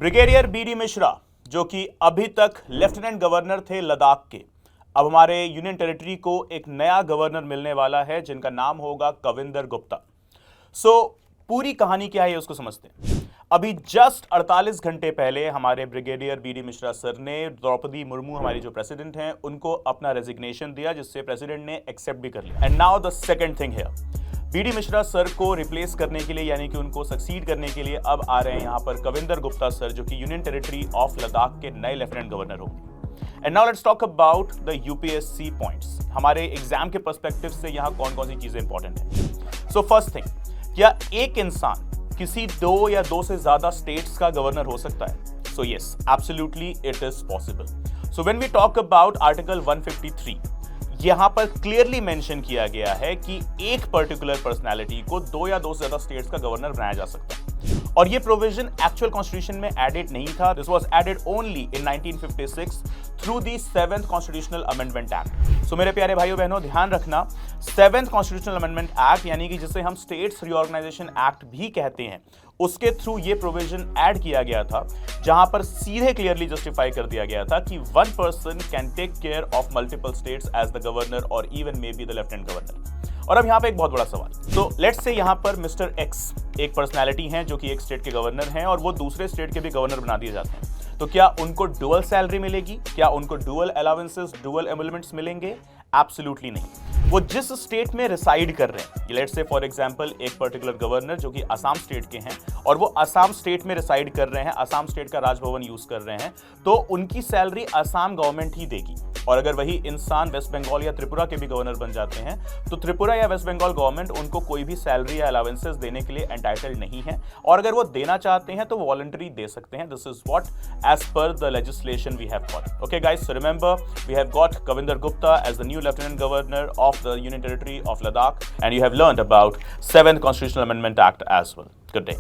Brigadier BD Mishra, जो कि अभी तक लेफ्टिनेंट गवर्नर थे लद्दाख के, अब हमारे यूनियन टेरिटरी को एक नया गवर्नर मिलने वाला है जिनका नाम होगा कविंदर गुप्ता। पूरी कहानी क्या है उसको समझते हैं। अभी जस्ट 48 घंटे पहले हमारे ब्रिगेडियर बीडी मिश्रा सर ने द्रौपदी मुर्मू, हमारी जो प्रेसिडेंट हैं, उनको अपना रेजिग्नेशन दिया, जिससे प्रेसिडेंट ने एक्सेप्ट भी कर लिया। And now the second thing here, BD Mishra sir को रिप्लेस करने के लिए, यानी कि उनको सक्सीड करने के लिए अब आ रहे हैं यहाँ पर कविंदर गुप्ता सर, जो कि यूनियन टेरिटरी ऑफ लद्दाख के नए लेफ्टिनेंट गवर्नर होंगे। And now let's talk about the UPSC points. हमारे एग्जाम के पर्सपेक्टिव से यहाँ कौन कौन सी चीजें इंपॉर्टेंट है। सो फर्स्ट थिंग, क्या एक इंसान किसी दो या दो से ज्यादा स्टेट्स का गवर्नर हो सकता है? So yes, absolutely it is possible. So when we talk about article 153, यहां पर क्लियरली मेंशन किया गया है कि एक पर्टिकुलर पर्सनालिटी को दो या दो से ज्यादा स्टेट्स का गवर्नर बनाया जा सकता है, और ये प्रोविजन एक्चुअल कॉन्स्टिट्यूशन में एडेड नहीं था। This was added only in 1956 through the 7th constitutional amendment act. So मेरे प्यारे भाइयों बहनों, ध्यान रखना, 7th कॉन्स्टिट्यूशनल अमेंडमेंट एक्ट, यानी कि जिसे हम स्टेट्स रीऑर्गेनाइजेशन एक्ट भी कहते हैं, उसके थ्रू ये प्रोविजन ऐड किया गया था, जहां पर सीधे क्लियरली जस्टिफाई कर दिया गया था कि one person can take care of multiple states as the governor और even may be the lieutenant governor. और अब यहाँ पे एक बहुत बड़ा सवाल, तो लेट्स से यहाँ पर मिस्टर एक्स एक पर्सनालिटी हैं जो कि एक स्टेट के गवर्नर हैं, और वो दूसरे स्टेट के भी गवर्नर बना दिए जाते हैं, तो क्या उनको डुअल सैलरी मिलेगी? क्या उनको डुअल अलाउंसेस, डुअल एमुलमेंट्स मिलेंगे? एब्सोल्युटली नहीं। वो जिस स्टेट में रिसाइड कर रहे हैं, लेट्स से फॉर एग्जांपल एक पर्टिकुलर गवर्नर जो कि असम स्टेट के हैं और वो असम स्टेट में रिसाइड कर रहे हैं, असम स्टेट का राजभवन यूज कर रहे हैं, तो उनकी सैलरी असम गवर्नमेंट ही देगी। और अगर वही इंसान वेस्ट बंगाल या त्रिपुरा के भी गवर्नर बन जाते हैं, तो त्रिपुरा या वेस्ट बंगाल गवर्नमेंट उनको कोई भी सैलरी या अलाउंसेस देने के लिए एंटाइटल्ड नहीं है, और अगर वो देना चाहते हैं तो वॉलंटरी दे सकते हैं। This is what as per the legislation we have got. Okay guys, so remember we have got Kavinder Gupta as the new lieutenant governor of the Union Territory of Ladakh, and you have learned about 7th Constitutional Amendment Act as well. Good day.